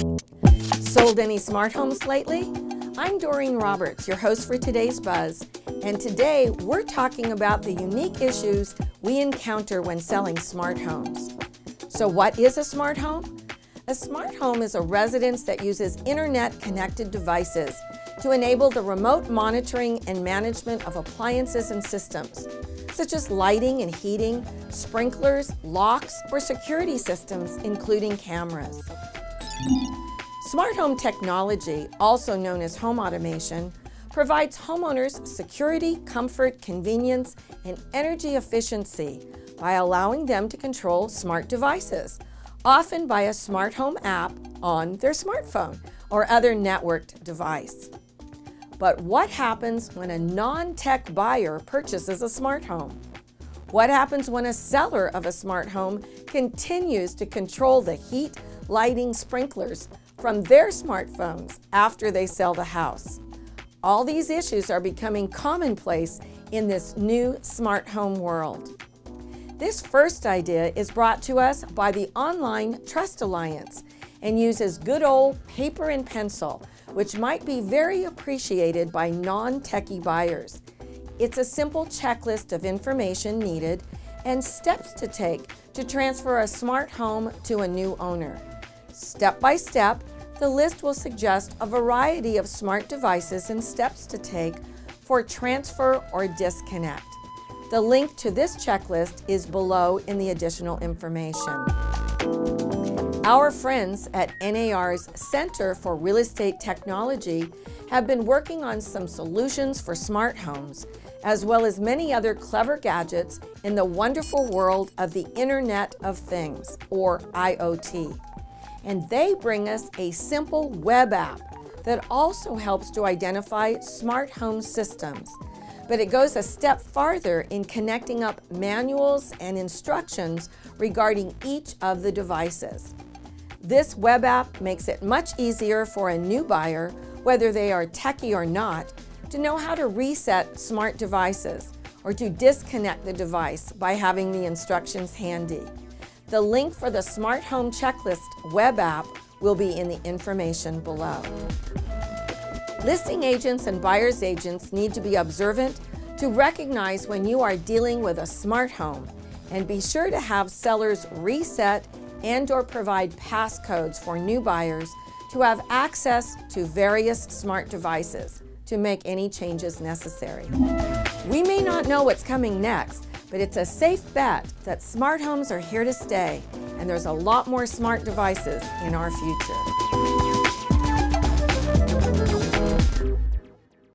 Sold any smart homes lately? I'm Doreen Roberts, your host for today's Buzz, and today we're talking about the unique issues we encounter when selling smart homes. So what is a smart home? A smart home is a residence that uses internet-connected devices to enable the remote monitoring and management of appliances and systems, such as lighting and heating, sprinklers, locks, or security systems, including cameras. Smart home technology, also known as home automation, provides homeowners security, comfort, convenience, and energy efficiency by allowing them to control smart devices, often by a smart home app on their smartphone or other networked device. But what happens when a non-tech buyer purchases a smart home? What happens when a seller of a smart home continues to control the heat, lighting, sprinklers from their smartphones after they sell the house? All these issues are becoming commonplace in this new smart home world. This first idea is brought to us by the Online Trust Alliance and uses good old paper and pencil, which might be very appreciated by non-techie buyers. It's a simple checklist of information needed and steps to take to transfer a smart home to a new owner. Step by step, the list will suggest a variety of smart devices and steps to take for transfer or disconnect. The link to this checklist is below in the additional information. Our friends at NAR's Center for Real Estate Technology have been working on some solutions for smart homes, as well as many other clever gadgets in the wonderful world of the Internet of Things, or IoT. And they bring us a simple web app that also helps to identify smart home systems. But it goes a step farther in connecting up manuals and instructions regarding each of the devices. This web app makes it much easier for a new buyer, whether they are techie or not, to know how to reset smart devices or to disconnect the device by having the instructions handy. The link for the Smart Home Checklist web app will be in the information below. Listing agents and buyer's agents need to be observant to recognize when you are dealing with a smart home, and be sure to have sellers reset and/or provide passcodes for new buyers to have access to various smart devices to make any changes necessary. We may not know what's coming next, but it's a safe bet that smart homes are here to stay, and there's a lot more smart devices in our future.